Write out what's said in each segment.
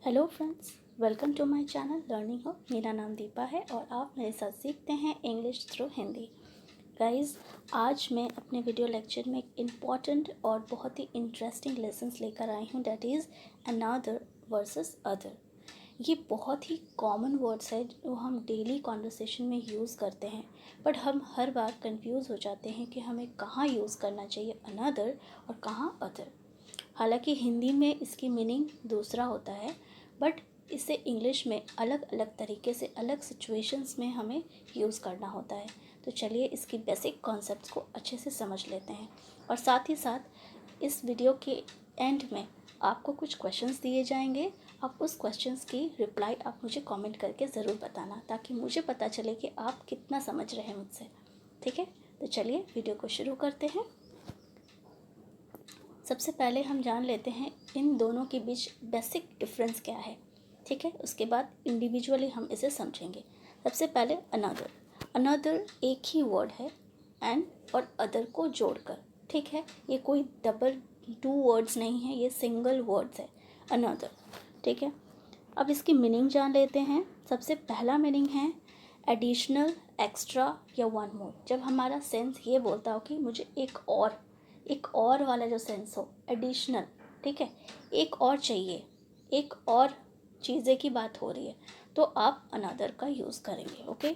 Hello friends, welcome to my channel learning हो। मेरा नाम दीपा है और आप मेरे साथ सीखते हैं इंग्लिश थ्रू हिंदी। गाइस, आज मैं अपने वीडियो लेक्चर में एक इम्पॉर्टेंट और बहुत ही इंटरेस्टिंग लेसन्स लेकर आई हूँ, that is another versus other. ये बहुत ही कॉमन वर्ड्स है जो हम डेली कॉन्वर्सेशन में यूज़ करते हैं, बट हम हर बार कंफ्यूज हो जाते हैं कि हमें कहाँ यूज़ करना चाहिए अनदर और कहाँ अदर। हालांकि हिंदी में इसकी मीनिंग दूसरा होता है, बट इसे इंग्लिश में अलग अलग तरीके से अलग सिचुएशंस में हमें यूज़ करना होता है। तो चलिए इसकी बेसिक कॉन्सेप्ट्स को अच्छे से समझ लेते हैं और साथ ही साथ इस वीडियो के एंड में आपको कुछ क्वेश्चंस दिए जाएंगे। आप उस क्वेश्चंस की रिप्लाई आप मुझे कमेंट करके ज़रूर बताना, ताकि मुझे पता चले कि आप कितना समझ रहे हैं मुझसे। ठीक है, तो चलिए वीडियो को शुरू करते हैं। सबसे पहले हम जान लेते हैं इन दोनों के बीच बेसिक डिफरेंस क्या है। ठीक है, उसके बाद इंडिविजुअली हम इसे समझेंगे। सबसे पहले अनदर। अनदर एक ही वर्ड है एंड और अदर को जोड़कर। ठीक है, ये कोई डबल टू वर्ड्स नहीं है, ये सिंगल वर्ड्स है अनदर। ठीक है, अब इसकी मीनिंग जान लेते हैं। सबसे पहला मीनिंग है एडिशनल, एक्स्ट्रा या वन मोर। जब हमारा सेंस ये बोलता हो कि मुझे एक और वाला जो सेंस हो, एडिशनल। ठीक है, एक और चाहिए, एक और चीज़ें की बात हो रही है, तो आप अनदर का यूज़ करेंगे। ओके,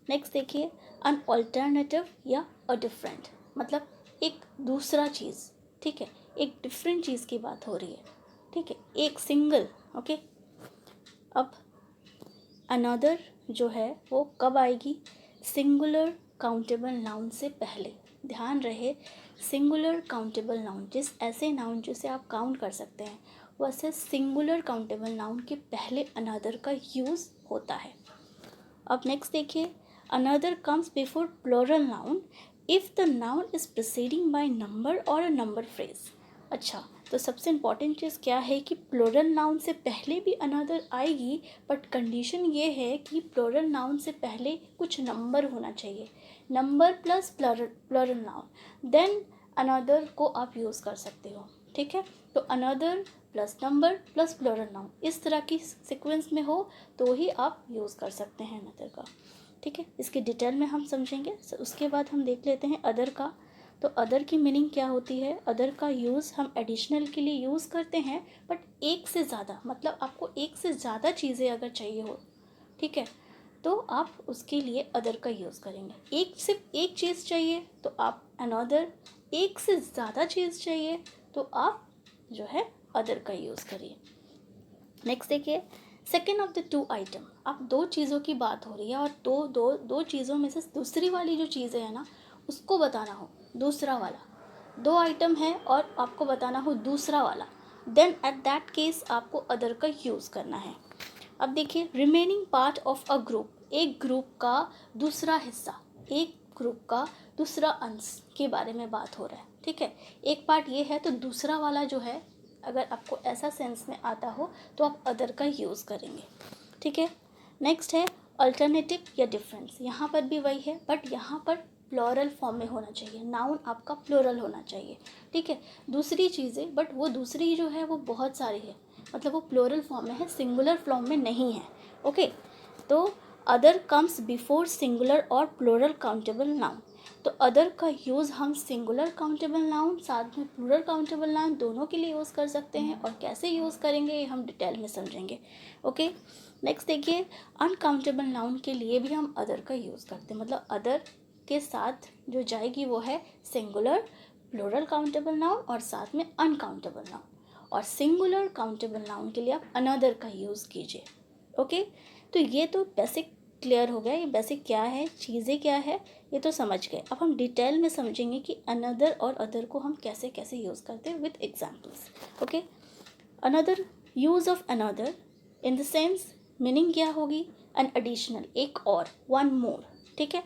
नेक्स्ट देखिए, अन ऑल्टरनेटिव या अ डिफरेंट, मतलब एक दूसरा चीज़। ठीक है, एक डिफरेंट चीज़ की बात हो रही है। ठीक है, एक सिंगल। ओके, अब अनदर जो है वो कब आएगी? सिंगुलर काउंटेबल नाउन से पहले। ध्यान रहे, सिंगुलर काउंटेबल नाउन, जिस ऐसे नाउन जिसे आप काउंट कर सकते हैं, वैसे सिंगुलर काउंटेबल नाउन के पहले अनदर का यूज़ होता है। अब नेक्स्ट देखिए, another comes before plural noun if the noun is preceding by number और अ नंबर फ्रेज। अच्छा, तो सबसे इम्पॉर्टेंट चीज़ क्या है कि प्लूरल नाउन से पहले भी अनदर आएगी, बट कंडीशन ये है कि प्लूरल नाउन से पहले कुछ नंबर होना चाहिए, number plus plural noun, then another को आप यूज़ कर सकते हो। ठीक है, तो another plus number plus plural noun, इस तरह की सीक्वेंस में हो तो ही आप यूज़ कर सकते हैं अनदर का। ठीक है, इसके डिटेल में हम समझेंगे। उसके बाद हम देख लेते हैं अदर का। तो अदर की मीनिंग क्या होती है? अदर का यूज़ हम एडिशनल के लिए यूज़ करते हैं, बट एक से ज़्यादा, मतलब आपको एक से ज़्यादा चीज़ें अगर चाहिए हो, ठीक है, तो आप उसके लिए अदर का यूज़ करेंगे। सिर्फ एक चीज़ चाहिए तो आप अनदर, एक से ज़्यादा चीज़ चाहिए तो आप जो है अदर का यूज़ करिए। नेक्स्ट देखिए, second of the two item. अब दो चीज़ों की बात हो रही है और दो चीज़ों में से दूसरी वाली जो चीज़ें है ना, उसको बताना हो, दूसरा वाला। दो आइटम है और आपको बताना हो दूसरा वाला, देन एट दैट केस आपको अदर का यूज़ करना है। अब देखिए, remaining part of a group, एक ग्रुप का दूसरा हिस्सा, एक ग्रुप का दूसरा अंश के बारे में बात हो रहा है। ठीक है, एक पार्ट ये है तो दूसरा वाला जो है, अगर आपको ऐसा सेंस में आता हो तो आप अदर का यूज़ करेंगे। ठीक है, नेक्स्ट है अल्टरनेटिव या डिफरेंस। यहाँ पर भी वही है, बट यहाँ पर प्लूरल फॉर्म में होना चाहिए, नाउन आपका प्लूरल होना चाहिए। ठीक है, दूसरी चीज़ें, बट वो दूसरी जो है वो बहुत सारी है, मतलब वो प्लूरल फॉर्म में है, सिंगुलर फॉर्म में नहीं है। ओके, तो अदर कम्स बिफोर सिंगुलर और प्लूरल काउंटेबल नाउन। तो अदर का यूज़ हम सिंगुलर काउंटेबल नाउन साथ में प्लूरल काउंटेबल नाउन दोनों के लिए यूज़ कर सकते हैं, और कैसे यूज़ करेंगे ये हम डिटेल में समझेंगे। ओके, नेक्स्ट देखिए, अनकाउंटेबल नाउन के लिए भी हम अदर का यूज़ करते हैं, मतलब अदर के साथ जो जाएगी वो है सिंगुलर, प्लूरल काउंटेबल नाउन और साथ में अनकाउंटेबल नाउन, और सिंगुलर काउंटेबल नाउन के लिए आप अनदर का यूज़ कीजिए। ओके, तो ये तो बेसिक क्लियर हो गया, ये बेसिक क्या है, चीज़ें क्या है, ये तो समझ गए। अब हम डिटेल में समझेंगे कि अनदर और अदर को हम कैसे कैसे यूज़ करते हैं with examples. Okay, another, use of another in the sense, meaning क्या होगी? एन एडिशनल, एक और, वन मोर। ठीक है,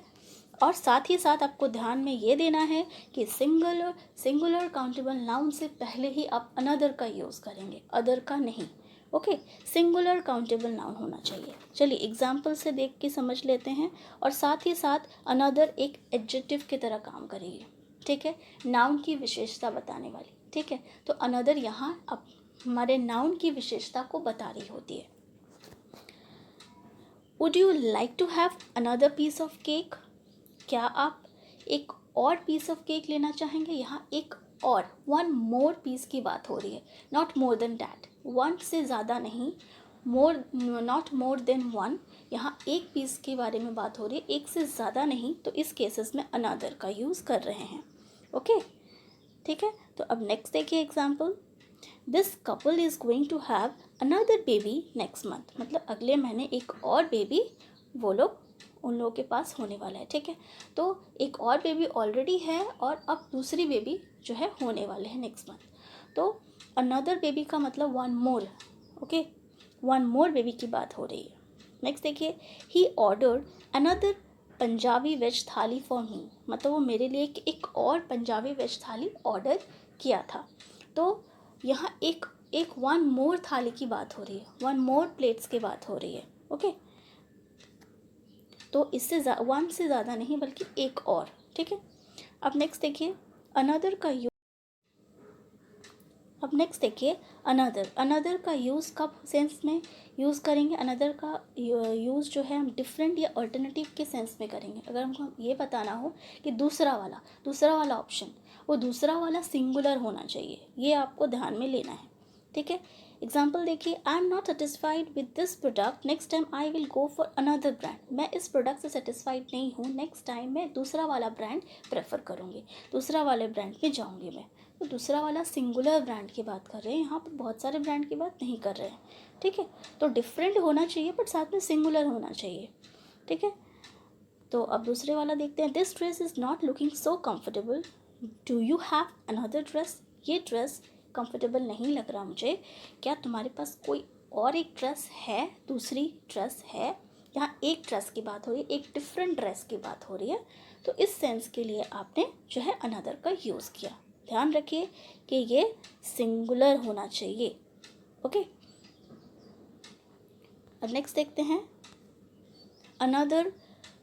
और साथ ही साथ आपको ध्यान में ये देना है कि सिंगुलर काउंटेबल नाउन से पहले ही आप अनदर का यूज़ करेंगे, अदर का नहीं। ओके, सिंगुलर काउंटेबल नाउन होना चाहिए। चलिए एग्जाम्पल से देख के समझ लेते हैं, और साथ ही साथ अनदर एक एडजेक्टिव की तरह काम करेगी। ठीक है, नाउन की विशेषता बताने वाली। ठीक है, तो अनदर यहाँ आप हमारे नाउन की विशेषता को बता रही होती है। Would you like to have another piece of cake? क्या आप एक और पीस ऑफ केक लेना चाहेंगे? यहाँ एक और, वन मोर पीस की बात हो रही है, not more than that, one से ज़्यादा नहीं, मोर, नॉट मोर देन वन, यहाँ एक पीस के बारे में बात हो रही है, एक से ज़्यादा नहीं, तो इस केसेस में अनदर का यूज़ कर रहे हैं। ओके, ठीक है। तो अब नेक्स्ट देखिए example, this couple is going to have another baby next month, मतलब अगले महीने एक और बेबी वो लोग, उन लोगों के पास होने वाला है। ठीक है, तो एक और बेबी ऑलरेडी है और अब दूसरी बेबी जो है होने वाले हैं नेक्स्ट मंथ। तो अनदर बेबी का मतलब one more. Okay, one more baby की बात हो रही है। नेक्स्ट देखिए, he ordered another Punjabi veg thali for me, मतलब वो मेरे लिए एक और पंजाबी वेज थाली ऑर्डर किया था। तो यहाँ एक वन मोर थाली की बात हो रही है, वन मोर प्लेट्स की बात हो रही है। ओके, तो इससे वन से ज़्यादा नहीं बल्कि एक और। ठीक है, अब नेक्स्ट देखिए अनदर का अनदर का यूज़ कब सेंस में यूज़ करेंगे? अनदर का यूज़ जो है हम डिफरेंट या अल्टरनेटिव के सेंस में करेंगे। अगर हमको ये बताना हो कि दूसरा वाला ऑप्शन, वो दूसरा वाला सिंगुलर होना चाहिए, ये आपको ध्यान में लेना है। ठीक है, एग्जाम्पल देखिए, I am not satisfied with this product, next time I will go for another brand. मैं इस प्रोडक्ट से सेटिस्फाइड नहीं हूँ, नेक्स्ट टाइम मैं दूसरा वाला ब्रांड प्रेफर करूँगी, दूसरा वाले ब्रांड में जाऊँगी मैं। तो दूसरा वाला सिंगुलर ब्रांड की बात कर रहे हैं, यहाँ पर बहुत सारे ब्रांड की बात नहीं कर रहे हैं। ठीक है, तो डिफरेंट होना चाहिए बट साथ में सिंगुलर होना चाहिए। ठीक है, तो अब दूसरे वाला देखते हैं, this dress is not looking so comfortable, do you have another dress? ये ड्रेस कंफर्टेबल नहीं लग रहा मुझे, क्या तुम्हारे पास कोई और एक ड्रेस है, दूसरी ड्रेस है? यहाँ एक ड्रेस की बात हो रही है, एक डिफरेंट ड्रेस की बात हो रही है, तो इस सेंस के लिए आपने जो है अनदर का यूज़ किया। ध्यान रखिए कि ये सिंगुलर होना चाहिए। ओके, अब नेक्स्ट देखते हैं, अनदर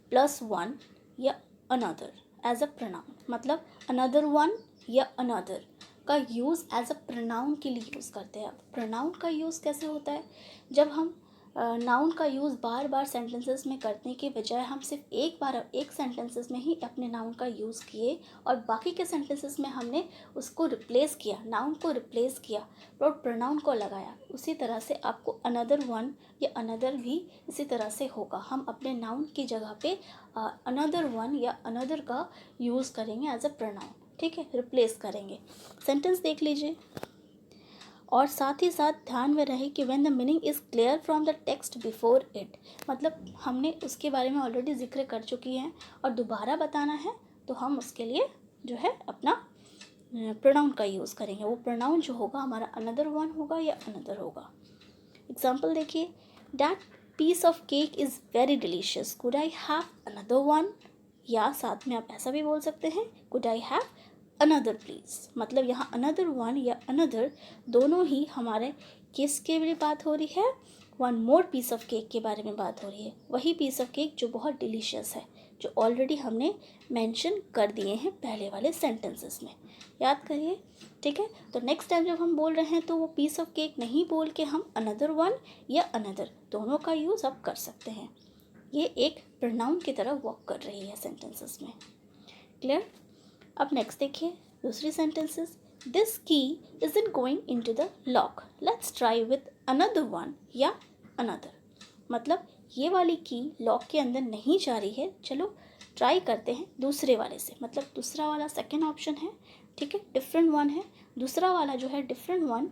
प्लस वन या अनदर एज अ प्रोनाउन, मतलब अनदर वन या अनदर का यूज़ एज अ प्रोनाउन के लिए यूज़ करते हैं। अब प्रोनाउन का यूज़ कैसे होता है? जब हम नाउन का यूज़ बार बार सेंटेंसेस में करने के बजाय हम सिर्फ एक बार एक सेंटेंसेस में ही अपने नाउन का यूज़ किए और बाकी के सेंटेंसेस में हमने उसको रिप्लेस किया, नाउन को रिप्लेस किया और प्रोनाउन को लगाया, उसी तरह से आपको अनदर वन या अनदर भी इसी तरह से होगा। हम अपने नाउन की जगह पे अनदर वन या अनदर का यूज़ करेंगे एज अ प्रोनाउन। ठीक है, रिप्लेस करेंगे। सेंटेंस देख लीजिए, और साथ ही साथ ध्यान में रहे कि when the meaning is clear from the text before it, मतलब हमने उसके बारे में ऑलरेडी जिक्र कर चुकी हैं और दोबारा बताना है तो हम उसके लिए जो है अपना प्रोनाउन का यूज़ करेंगे। वो प्रोनाउन जो होगा हमारा अनदर वन होगा या अनदर होगा। एग्जाम्पल देखिए, that piece of cake is very delicious, could I have another one? या साथ में आप ऐसा भी बोल सकते हैं, could I have another please, मतलब यहाँ अनदर वन या अनदर दोनों ही हमारे किसके लिए बात हो रही है? One more piece of cake के बारे में बात हो रही है, वही पीस ऑफ केक जो बहुत डिलीशियस है, जो ऑलरेडी हमने मेंशन कर दिए हैं पहले वाले सेंटेंसेस में, याद करिए। ठीक है, तो नेक्स्ट टाइम जब हम बोल रहे हैं तो वो पीस ऑफ केक नहीं बोल के हम अनदर वन या अनदर दोनों का यूज़ अब कर सकते हैं। ये एक प्रोनाउन की तरह वर्क कर रही है सेंटेंसेस में। क्लियर? अब नेक्स्ट देखिए दूसरी sentences, this key is in going into the lock, let's try with another one या अनदर, मतलब ये वाली की लॉक के अंदर नहीं जा रही है, चलो ट्राई करते हैं दूसरे वाले से, मतलब दूसरा वाला सेकेंड ऑप्शन है। ठीक है, डिफरेंट वन है, दूसरा वाला जो है डिफरेंट वन,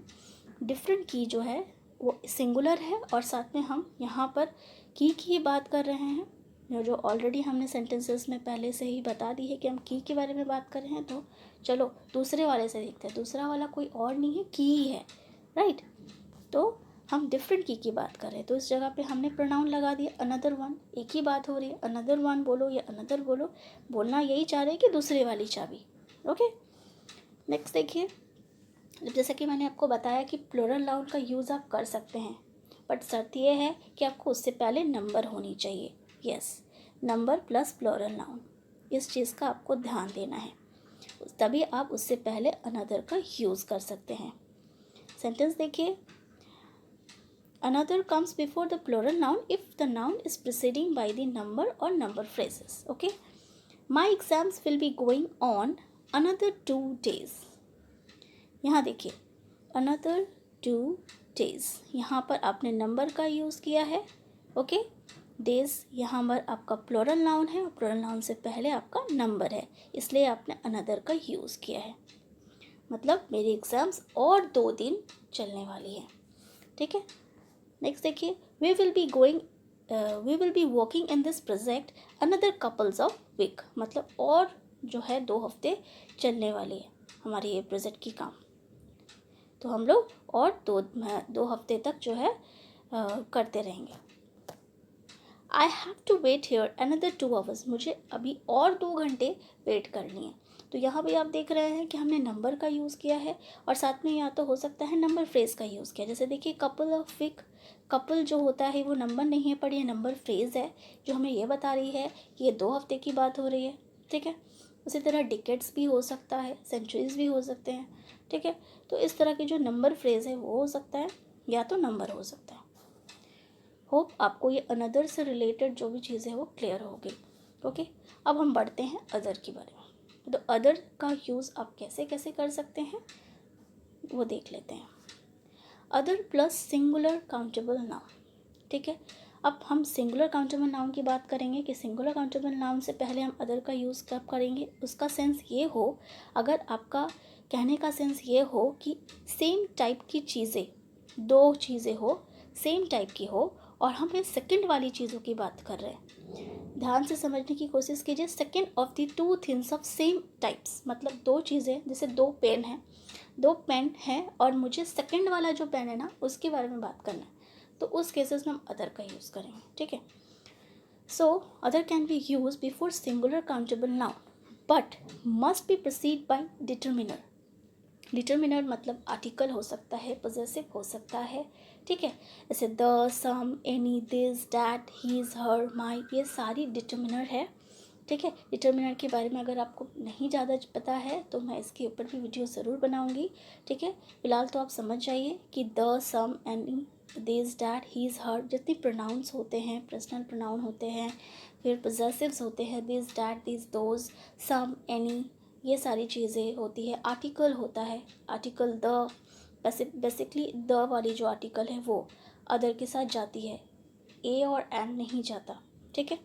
डिफरेंट की जो है वो सिंगुलर है और साथ में हम यहाँ पर की बात कर रहे हैं, जो ऑलरेडी हमने सेंटेंसेस में पहले से ही बता दी है कि हम की के बारे में बात कर रहे हैं। तो चलो दूसरे वाले से देखते हैं, दूसरा वाला कोई और नहीं है, की ही है, राइट? तो हम डिफरेंट की बात कर रहे हैं, तो इस जगह पे हमने प्रोनाउन लगा दिया अनदर वन, एक ही बात हो रही है, अनदर वन बोलो या अनदर बोलो, बोलना यही चाह रहे हैं कि दूसरे वाली चाबी। ओके, नेक्स्ट देखिए, जैसा कि मैंने आपको बताया कि प्लूरल नाउन का यूज़ आप कर सकते हैं, बट शर्त यह है कि आपको उससे पहले नंबर होनी चाहिए। Yes, number plus plural noun, इस चीज़ का आपको ध्यान देना है, तभी आप उससे पहले अनदर का यूज़ कर सकते हैं। सेंटेंस देखिए, another comes before the plural noun if the noun is preceding by the number or number phrases. Okay, my exams will be going on another 2 days. यहाँ देखिए another 2 days, यहाँ पर आपने नंबर का यूज़ किया है. Okay, days यहाँ पर आपका प्लूरल नाउन है और प्लूरल नाउन से पहले आपका नंबर है, इसलिए आपने अनदर का यूज़ किया है. मतलब मेरी एग्ज़ाम्स और 2 दिन चलने वाली है. ठीक है, नेक्स्ट देखिए, we will be working in this project another couples of week. मतलब और जो है 2 हफ्ते चलने वाली है हमारी ये प्रोजेक्ट की काम. तो हम लोग और 2 हफ्ते तक जो है करते रहेंगे. I have to wait here another 2 hours. मुझे अभी और 2 घंटे वेट करनी है. तो यहाँ भी आप देख रहे हैं कि हमने नंबर का यूज़ किया है और साथ में या तो हो सकता है नंबर फ्रेज़ का यूज़ किया. जैसे देखिए कपल ऑफ वीक, कपल जो होता है वो नंबर नहीं है पर ये नंबर फ्रेज़ है जो हमें ये बता रही है कि ये 2 हफ्ते की बात हो रही है. ठीक है, उसी तरह डिकेड्स भी हो सकता है, सेंचुरीज़ भी हो सकते हैं. ठीक है, तो इस तरह की जो नंबर फ्रेज़ है वो हो सकता है या तो नंबर हो सकता है. होप आपको ये अनदर से रिलेटेड जो भी चीज़ें हैं वो क्लियर होगी. ओके, अब हम बढ़ते हैं अदर के बारे में. तो अदर का यूज़ आप कैसे कैसे कर सकते हैं वो देख लेते हैं. Other plus singular countable noun. ठीक है, अब हम सिंगुलर काउंटेबल नाउन की बात करेंगे कि सिंगुलर काउंटेबल नाउन से पहले हम अदर का यूज़ कब करेंगे. उसका सेंस ये हो, अगर आपका कहने का सेंस ये हो कि सेम टाइप की चीज़ें, 2 चीज़ें हो, सेम टाइप की हो और हम ये सेकंड वाली चीज़ों की बात कर रहे हैं. ध्यान से समझने की कोशिश कीजिए. Second of the 2 things of same types, मतलब 2 चीज़ें, जैसे 2 पेन हैं, 2 पेन हैं और मुझे सेकंड वाला जो पेन है ना उसके बारे में बात करना है, तो उस केसेस में हम अदर का यूज़ करेंगे. ठीक है, so other can be use before singular countable noun but must be proceed bye determiner. Determiner मतलब आर्टिकल हो सकता है, पोजेसिव हो सकता है. ठीक है, जैसे the, some, any, this, that, his, her, my, ये सारी डिटर्मिनर है. ठीक है, डिटर्मिनर के बारे में अगर आपको नहीं ज़्यादा पता है तो मैं इसके ऊपर भी वीडियो ज़रूर बनाऊंगी. ठीक है, फिलहाल तो आप समझ जाइए कि the, some, any, this, that, his, her जितने प्रोनाउंस होते हैं, पर्सनल प्रोनाउन होते हैं, फिर पोजेसिव्स होते हैं, this, that, this, those, some, any, ये सारी चीज़ें होती है. आर्टिकल होता है, आर्टिकल द, बेसिकली द वाली जो आर्टिकल है वो अदर के साथ जाती है, ए और एन नहीं जाता. ठीक है,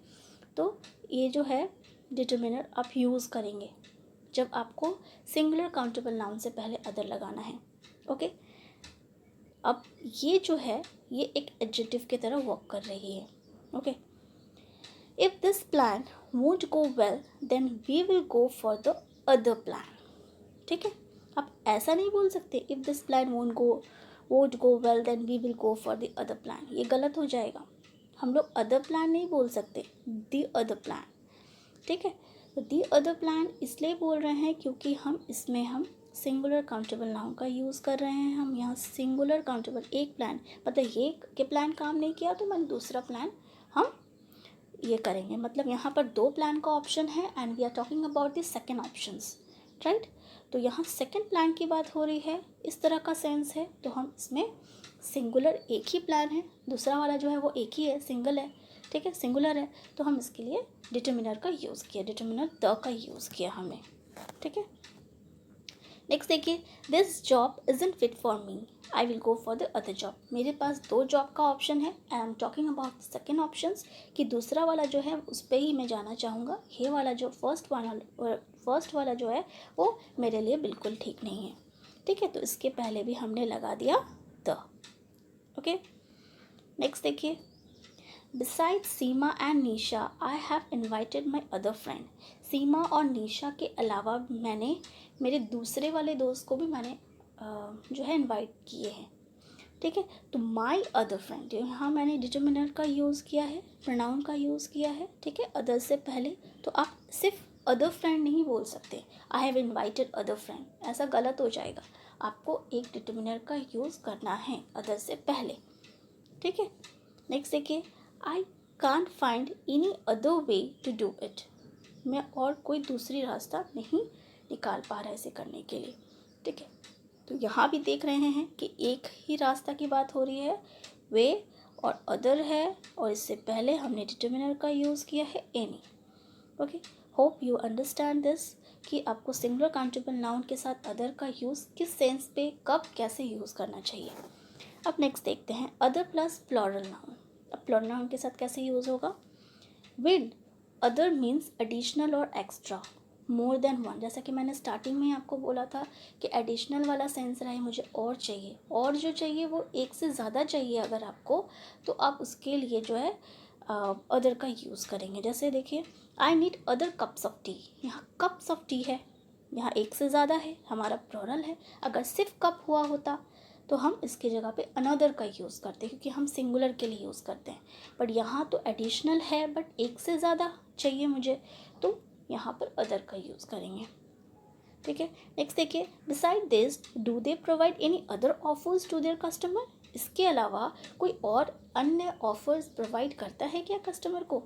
तो ये जो है डिटर्मिनर आप यूज़ करेंगे जब आपको सिंगुलर काउंटेबल नाउन से पहले अदर लगाना है. ओके, अब ये जो है ये एक एडजेक्टिव की तरह वर्क कर रही है. Okay, if this plan won't go well then we will go for the other plan. ठीक है, आप ऐसा नहीं बोल सकते if this plan won't go well then we will go for the other plan. ये गलत हो जाएगा. हम लोग अदर प्लान नहीं बोल सकते, द अदर प्लान. ठीक है, तो द अदर प्लान इसलिए बोल रहे हैं क्योंकि हम इसमें हम सिंगुलर काउंटेबल नाउन का यूज़ कर रहे हैं. हम यहाँ सिंगुलर काउंटेबल, एक प्लान, मतलब ये के प्लान काम नहीं किया तो मैंने दूसरा प्लान हम ये करेंगे. मतलब यहाँ पर 2 प्लान का ऑप्शन है and we are talking about the second options. Right, तो यहाँ सेकेंड प्लान की बात हो रही है, इस तरह का सेंस है. तो हम इसमें सिंगुलर एक ही प्लान है, दूसरा वाला जो है वो एक ही है, सिंगल है. ठीक है, सिंगुलर है, तो हम इसके लिए डिटर्मिनर का यूज़ किया, डिटर्मिनर द का यूज़ किया हमने. ठीक है, नेक्स्ट देखिए, this job isn't fit for me, I will go for the other job. मेरे पास 2 जॉब का ऑप्शन है. I am talking about second options कि दूसरा वाला जो है उस पर ही मैं जाना चाहूँगा. ये वाला जो फर्स्ट वाला जो है वो मेरे लिए बिल्कुल ठीक नहीं है. ठीक है, तो इसके पहले भी हमने लगा दिया द. ओके, नेक्स्ट देखिए, beside Seema and Nisha I have invited my other friend. Seema और निशा के अलावा मैंने मेरे दूसरे वाले दोस्त को भी मैंने जो है इनवाइट किए हैं. ठीक है, तो माई अदर फ्रेंड, यहाँ मैंने डिटर्मिनर का यूज़ किया है, प्रोनाउन का यूज़ किया है. ठीक है, अदर से पहले. तो आप सिर्फ अदर फ्रेंड नहीं बोल सकते, आई हैव इन्वाइटेड अदर फ्रेंड, ऐसा गलत हो जाएगा. आपको एक डिटर्मिनर का यूज़ करना है अदर से पहले. ठीक है, नेक्स्ट देखिए, I can't find any other way to do it. मैं और कोई दूसरी रास्ता नहीं निकाल पा रहा इसे करने के लिए. ठीक है, तो यहाँ भी देख रहे हैं कि एक ही रास्ता की बात हो रही है, वे और अदर है, और इससे पहले हमने डिटर्मिनर का यूज़ किया है any. Okay, hope you understand this कि आपको सिंगुलर काउंटेबल नाउन के साथ अदर का यूज़ किस सेंस पे कब कैसे यूज़ करना चाहिए। अब नेक्स्ट देखते हैं अदर प्लस प्लूरल नाउन। अब प्लूरल नाउन के साथ कैसे यूज़ होगा। विद अदर मीन्स एडिशनल और एक्स्ट्रा, मोर देन वन। जैसा कि मैंने स्टार्टिंग में आपको बोला था कि एडिशनल वाला सेंस रहे मुझे और चाहिए, और जो चाहिए वो एक से ज़्यादा चाहिए अगर आपको, तो आप उसके लिए जो है अदर का यूज़ करेंगे। जैसे देखिए, I need other cups of T. यहाँ कप्स ऑफ टी है, यहाँ एक से ज़्यादा है, हमारा प्लूरल है। अगर सिर्फ कप हुआ होता तो हम इसकी जगह पे अनदर का यूज़ करते हैं, क्योंकि हम सिंगुलर के लिए यूज़ करते हैं। बट यहाँ तो एडिशनल है, बट एक से ज़्यादा चाहिए मुझे, तो यहाँ पर अदर का यूज़ करेंगे। ठीक है, नेक्स्ट देखिए, beside this do they provide any other offers to their customer. इसके अलावा कोई और अन्य ऑफर्स प्रोवाइड करता है क्या कस्टमर को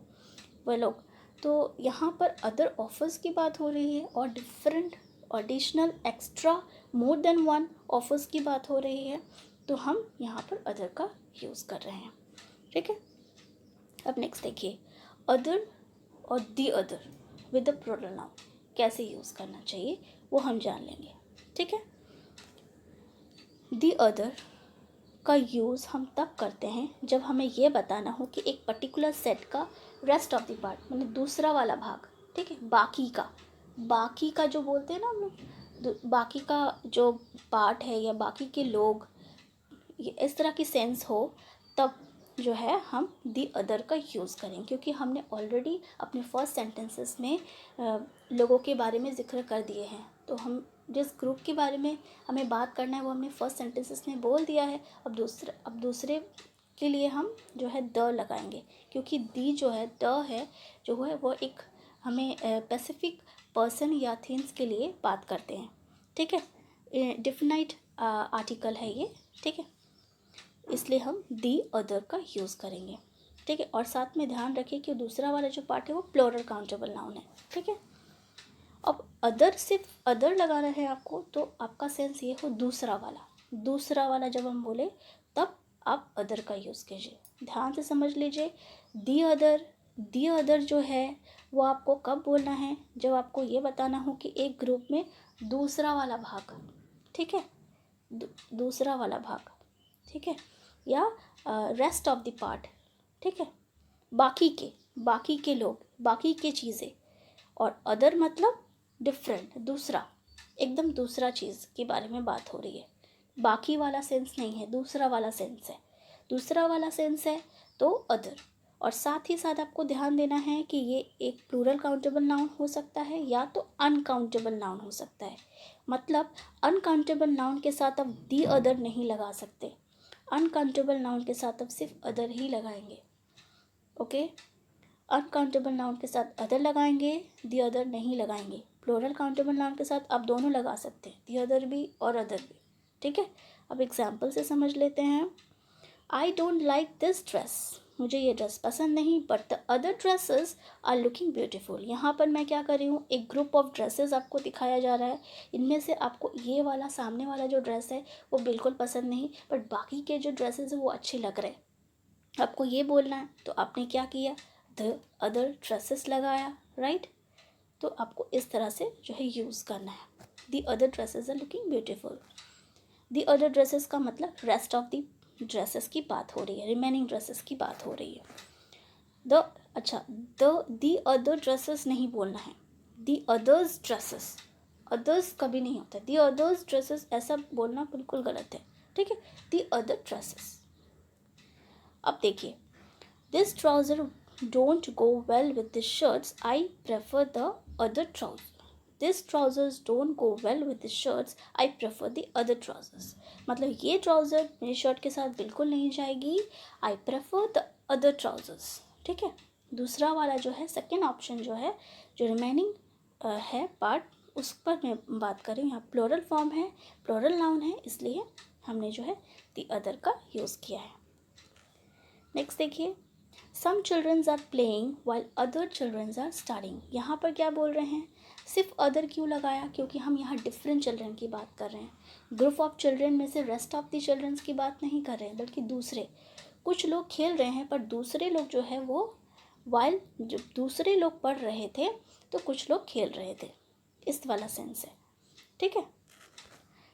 वह लोग। तो यहाँ पर अदर ऑफर्स की बात हो रही है, और different, additional, extra, more than one offers की बात हो रही है, तो हम यहाँ पर अदर का यूज़ कर रहे हैं। ठीक है, अब नेक्स्ट देखिए, अदर और the other with the plural noun कैसे यूज़ करना चाहिए वो हम जान लेंगे। ठीक है, दी अदर का यूज़ हम तब करते हैं जब हमें ये बताना हो कि एक पर्टिकुलर सेट का रेस्ट ऑफ द पार्ट, मतलब दूसरा वाला भाग, ठीक है, बाकी का जो बोलते हैं ना हम लोग, बाकी का जो पार्ट है या बाकी के लोग, ये इस तरह की सेंस हो, तब जो है हम दी अदर का यूज़ करें। क्योंकि हमने ऑलरेडी अपने फर्स्ट सेंटेंसेस में लोगों के बारे में जिक्र कर दिए हैं, तो हम जिस ग्रुप के बारे में हमें बात करना है वो हमने फर्स्ट सेंटेंसेस में बोल दिया है। अब दूसरे के लिए हम जो है द लगाएंगे, क्योंकि दी जो है, द है जो है वो एक हमें स्पेसिफिक पर्सन या थिंग्स के लिए बात करते हैं। ठीक है, डिफिनाइट आर्टिकल है ये। ठीक है, इसलिए हम दी अदर का यूज़ करेंगे। ठीक है, और साथ में ध्यान रखिए कि दूसरा वाला जो पार्ट है वो प्लूरल काउंटेबल नाउन है। ठीक है, अब अदर, सिर्फ अदर लगाना है आपको, तो आपका सेंस ये हो दूसरा वाला जब हम बोले तब आप अदर का यूज़ कीजिए। ध्यान से समझ लीजिए, दी अदर जो है वो आपको कब बोलना है, जब आपको ये बताना हो कि एक ग्रुप में दूसरा वाला भाग, ठीक है, दूसरा वाला भाग, ठीक है, या रेस्ट ऑफ द पार्ट, ठीक है, बाकी के लोग, बाकी के चीज़ें, और अदर मतलब डिफरेंट, दूसरा, एकदम दूसरा चीज़ के बारे में बात हो रही है। बाकी वाला सेंस नहीं है, दूसरा वाला सेंस है तो अदर। और साथ ही साथ आपको ध्यान देना है कि ये एक प्लूरल काउंटेबल नाउन हो सकता है या तो अनकाउंटेबल नाउन हो सकता है। मतलब अनकाउंटेबल नाउन के साथ आप दी अदर नहीं लगा सकते, अनकाउंटेबल नाउन के साथ आप सिर्फ अदर ही लगाएंगे। ओके, अनकाउंटेबल नाउन के साथ अदर लगाएंगे, दी अदर नहीं लगाएंगे। प्लूरल काउंटेबल नाउन के साथ आप दोनों लगा सकते हैं, दी अदर भी और अदर भी। ठीक है, अब एग्जाम्पल से समझ लेते हैं। I don't like this dress, मुझे ये ड्रेस पसंद नहीं, but the other dresses are looking beautiful. यहाँ पर मैं क्या कर रही हूँ, एक ग्रुप ऑफ ड्रेसेस आपको दिखाया जा रहा है, इनमें से आपको ये वाला सामने वाला जो ड्रेस है वो बिल्कुल पसंद नहीं, बट बाकी के जो ड्रेसेस है वो अच्छे लग रहे हैं, आपको ये बोलना है। तो आपने क्या किया, द अदर ड्रेसेस लगाया, राइट। तो आपको इस तरह से जो है यूज़ करना है, the other dresses are looking beautiful. The other dresses का मतलब रेस्ट ऑफ द ड्रेसेस की बात हो रही है, रिमेनिंग ड्रेसेस की बात हो रही है। द अदर ड्रेसेस नहीं बोलना है, द अदर्स ड्रेसेस, अदर्स कभी नहीं होता, द अदर्स ड्रेसेस ऐसा बोलना बिल्कुल गलत है। ठीक है, द अदर ड्रेसेस। अब देखिए, this trouser don't go well with this shirts, I prefer the other trouser. This trousers don't go well with this shirts, I prefer the other trousers. मतलब ये ट्राउज़र मेरी शर्ट के साथ बिल्कुल नहीं जाएगी, I prefer the other trousers. ठीक है, दूसरा वाला जो है, सेकेंड ऑप्शन जो है, जो रिमेनिंग है पार्ट, उस पर मैं बात कर रही हूँ। यहाँ प्लूरल फॉर्म है, प्लूरल नाउन है, इसलिए हमने जो है द अदर का यूज़ किया है। नेक्स्ट देखिए, some childrens are playing while other childrens are studying. यहाँ पर क्या बोल रहे हैं, सिर्फ अदर क्यों लगाया? क्योंकि हम यहाँ डिफरेंट चिल्ड्रन की बात कर रहे हैं। ग्रुप ऑफ चिल्ड्रन में से रेस्ट ऑफ द चिल्ड्रंस की बात नहीं कर रहे हैं, बल्कि दूसरे कुछ लोग खेल रहे हैं, पर दूसरे लोग जो है वो वाइल जो दूसरे लोग पढ़ रहे थे तो कुछ लोग खेल रहे थे, इस वाला सेंस है। ठीक है,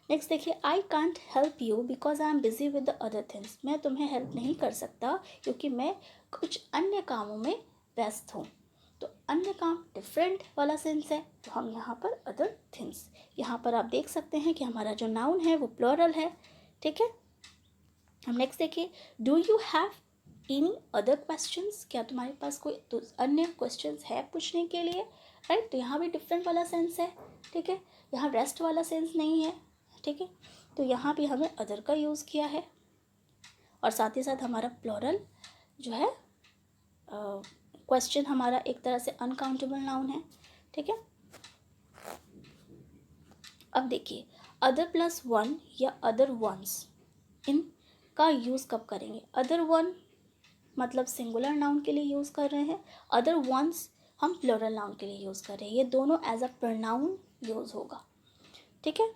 नेक्स्ट देखिए, I can't help you because I am busy with the other things. मैं तुम्हें हेल्प नहीं कर सकता क्योंकि मैं कुछ अन्य कामों में व्यस्त हूँ। तो अन्य काम डिफरेंट वाला सेंस है, तो हम यहाँ पर अदर थिंग्स, यहाँ पर आप देख सकते हैं कि हमारा जो नाउन है वो प्लूरल है। ठीक है, हम नेक्स्ट देखिए, do you have any other questions? क्या तुम्हारे पास कोई अन्य क्वेश्चंस है पूछने के लिए? राइट, तो यहाँ भी डिफरेंट वाला सेंस है। ठीक है, यहाँ रेस्ट वाला सेंस नहीं है। ठीक है, तो यहाँ भी हमें अदर का यूज़ किया है, और साथ ही साथ हमारा प्लूरल जो है क्वेश्चन हमारा एक तरह से अनकाउंटेबल नाउन है। ठीक है, अब देखिए, अदर प्लस वन या अदर वंस, इनका यूज़ कब करेंगे? अदर वन मतलब सिंगुलर नाउन के लिए यूज़ कर रहे हैं, अदर वंस हम प्लूरल नाउन के लिए यूज़ कर रहे हैं। ये दोनों एज अ प्रोनाउन यूज़ होगा। ठीक है,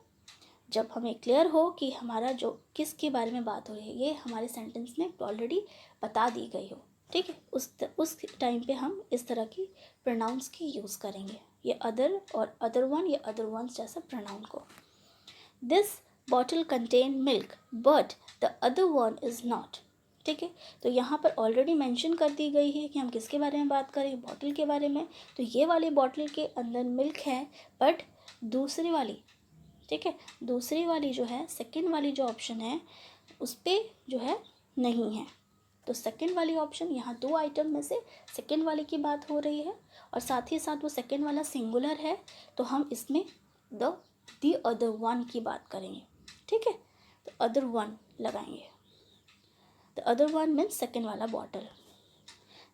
जब हमें क्लियर हो कि हमारा जो किसके बारे में बात हो रही है, ये हमारे सेंटेंस में ऑलरेडी बता दी गई हो, ठीक है, उस टाइम पे हम इस तरह की प्रोनाउंस की यूज़ करेंगे, ये अदर और अदर वन या अदर वंस जैसा प्रोनाउन को। This bottle contain milk but the other one is not. ठीक है, तो यहाँ पर ऑलरेडी मेंशन कर दी गई है कि हम किसके बारे में बात करें, बॉटल के बारे में। तो ये वाली बॉटल के अंदर मिल्क है, बट दूसरी वाली, ठीक है, दूसरी वाली जो है, सेकंड वाली जो ऑप्शन है उस पर जो है नहीं है। तो सेकंड वाली ऑप्शन, यहाँ दो आइटम में से सेकंड वाले की बात हो रही है, और साथ ही साथ वो सेकंड वाला सिंगुलर है, तो हम इसमें द अदर वन की बात करेंगे। ठीक है, तो अदर वन लगाएंगे। The other one means second वाला bottle.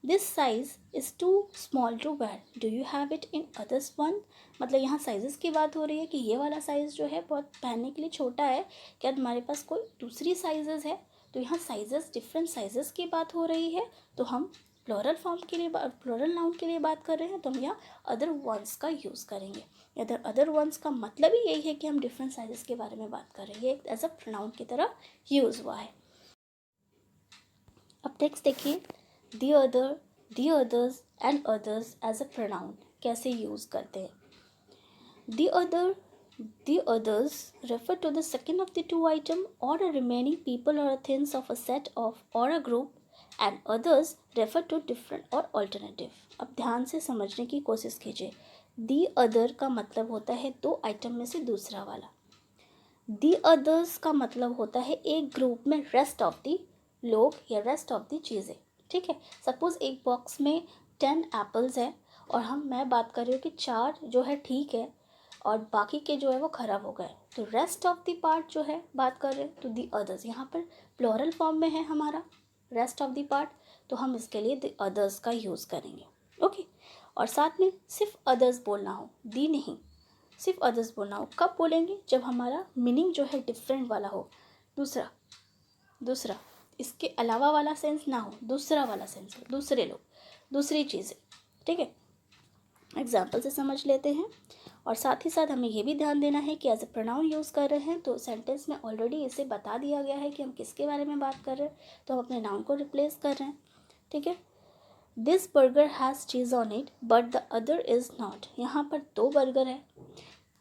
This size is too small to wear, do you have it in others one. मतलब यहाँ साइज़ की बात हो रही है कि ये वाला साइज़ जो है बहुत पहनने के लिए छोटा है, क्या तुम्हारे पास कोई दूसरी साइज़ है। तो यहाँ साइज़, डिफरेंट साइज़ की बात हो रही है, तो हम प्लूरल फॉर्म के लिए, प्लूरल नाउन के लिए बात कर रहे हैं, तो हम यहाँ अदर वंस का यूज़ करेंगे। अदर वंस का मतलब ही यही है कि हम डिफरेंट साइज़ के बारे में बात कर रहे हैं, ये एज अ प्रोनाउन की तरह यूज़ हुआ है। अब नेक्स्ट देखिए, the other, the others and others as a pronoun कैसे यूज़ करते हैं। The other, the others refer to the second of the two item or a remaining people or things of a set of or a group, and others refer to different or alternative. अब ध्यान से समझने की कोशिश कीजिए। The other का मतलब होता है दो आइटम में से दूसरा वाला। दी अदर्स का मतलब होता है एक ग्रुप में रेस्ट ऑफ दी लोग या रेस्ट ऑफ दी चीज़ें। ठीक है, सपोज़ एक बॉक्स में 10 एप्पल्स है, और मैं बात कर रही हूँ कि 4 जो है ठीक है और बाकी के जो है वो ख़राब हो गए, तो रेस्ट ऑफ दी पार्ट जो है बात कर रहे हैं, तो दी अदर्स यहाँ पर प्लूरल फॉर्म में है हमारा रेस्ट ऑफ दी पार्ट, तो हम इसके लिए दी अदर्स का यूज़ करेंगे। ओके, और साथ में सिर्फ अदर्स बोलना हो, दी नहीं, सिर्फ अदर्स बोलना हो। कब बोलेंगे? जब हमारा मीनिंग जो है डिफरेंट वाला हो, दूसरा इसके अलावा वाला सेंस ना हो, दूसरा वाला सेंस हो, दूसरे लोग, दूसरी चीज़ें। ठीक है, एग्जाम्पल से समझ लेते हैं। और साथ ही साथ हमें ये भी ध्यान देना है कि एज ए प्रोनाउन यूज़ कर रहे हैं, तो सेंटेंस में ऑलरेडी इसे बता दिया गया है कि हम किसके बारे में बात कर रहे हैं, तो हम अपने नाउन को रिप्लेस कर रहे हैं। ठीक है, this burger has cheese on it but the other is not. यहाँ पर 2 बर्गर है,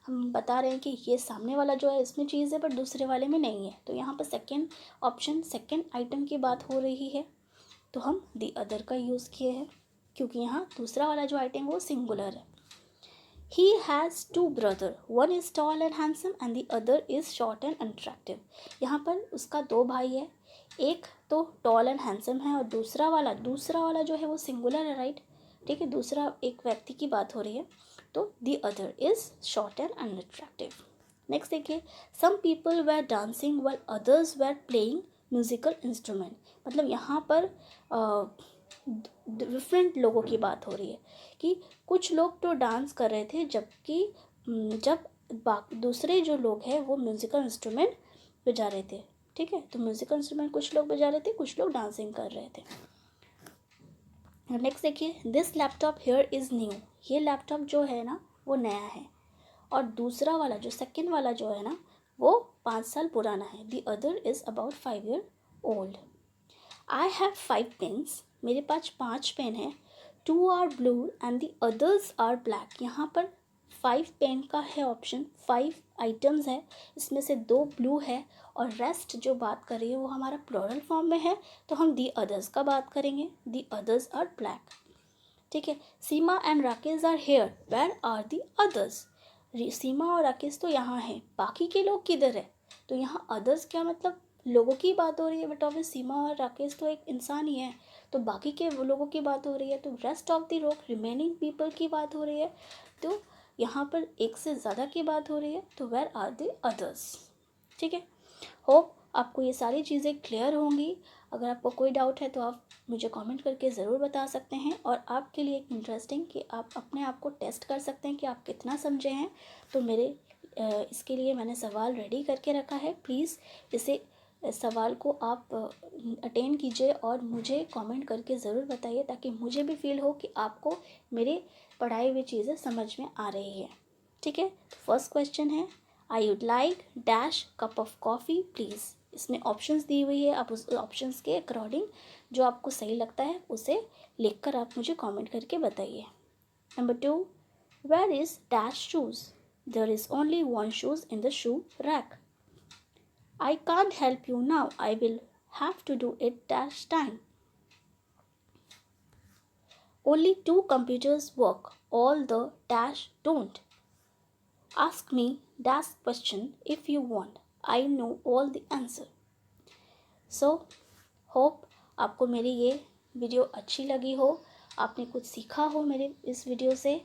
हम बता रहे हैं कि ये सामने वाला जो है इसमें चीज़ है बट दूसरे वाले में नहीं है, तो यहाँ पर सेकंड ऑप्शन, सेकंड आइटम की बात हो रही है, तो हम दी अदर का यूज़ किए हैं, क्योंकि यहाँ दूसरा वाला जो आइटम है वो सिंगुलर है। He has 2 brothers, one is tall and handsome and the other is short and unattractive। यहाँ पर उसका 2 भाई है, एक तो टॉल एंड हैंडसम है और दूसरा वाला जो है वो सिंगुलर है, राइट। ठीक है, दूसरा एक व्यक्ति की बात हो रही है, तो the other is short and unattractive. Next देखिए, some people were dancing while others were playing musical instrument. मतलब यहाँ पर डिफरेंट लोगों की बात हो रही है कि कुछ लोग तो डांस कर रहे थे, जबकि जब दूसरे जो लोग हैं वो म्यूज़िकल इंस्ट्रूमेंट बजा रहे थे। ठीक है, तो म्यूज़िकल इंस्ट्रूमेंट कुछ लोग बजा रहे थे, कुछ लोग डांसिंग कर रहे थे। नेक्स्ट देखिए, this laptop here is new. ये लैपटॉप जो है ना वो नया है, और दूसरा वाला जो सेकंड वाला जो है ना वो 5 साल पुराना है। The other is about 5 year old. I have 5 pens, मेरे पास 5 पेन हैं। 2 are blue and the others are black. यहाँ पर 5 पेन का है ऑप्शन, 5 आइटम्स है, इसमें से 2 ब्लू है और रेस्ट जो बात कर रही है वो हमारा प्लूरल फॉर्म में है, तो हम दी अदर्स का बात करेंगे। दी अदर्स आर ब्लैक, ठीक है। Seema and Rakesh are here, where are the others. Seema और राकेश तो यहाँ है, बाकी के लोग किधर है? तो यहाँ अदर्स क्या मतलब लोगों की बात हो रही है, बट ऑब्वियस सीमा और राकेश तो एक इंसान ही है, तो बाकी के वो लोगों की बात हो रही है, तो रेस्ट ऑफ द लोग रिमेनिंग पीपल की बात हो रही है, तो यहाँ पर एक से ज़्यादा की बात हो रही है, तो वेयर आर द अदर्स, ठीक है। होप आपको ये सारी चीज़ें क्लियर होंगी। अगर आपको कोई डाउट है तो आप मुझे कमेंट करके ज़रूर बता सकते हैं, और आपके लिए एक इंटरेस्टिंग कि आप अपने आप को टेस्ट कर सकते हैं कि आप कितना समझे हैं। तो मेरे इसके लिए मैंने सवाल रेडी करके रखा है, प्लीज़ इसे सवाल को आप अटेंड कीजिए और मुझे कमेंट करके ज़रूर बताइए, ताकि मुझे भी फील हो कि आपको मेरे पढ़ाई हुई चीज़ें समझ में आ रही है, ठीक है। फर्स्ट क्वेश्चन है, I would like dash cup of coffee please. इसमें ऑप्शंस दी हुई है, आप उस ऑप्शंस के अकॉर्डिंग जो आपको सही लगता है उसे लिखकर आप मुझे कमेंट करके बताइए। Number 2, where is dash shoes, there is only one shoes in the shoe rack. I can't help you now, I will have to do it dash time. Only 2 computers work, all the dash don't. Ask me dash question if you want, I know all the answer. So hope आपको मेरी ये video अच्छी लगी हो, आपने कुछ सीखा हो मेरे इस वीडियो से।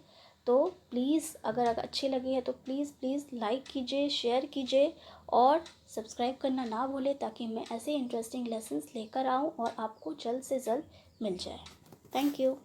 तो प्लीज़ अगर अच्छी लगी है तो प्लीज़ लाइक कीजिए, शेयर कीजिए और सब्सक्राइब करना ना भूलें, ताकि मैं ऐसे इंटरेस्टिंग लेसन्स लेकर आऊँ और आपको जल्द से जल्द मिल जाए। Thank you.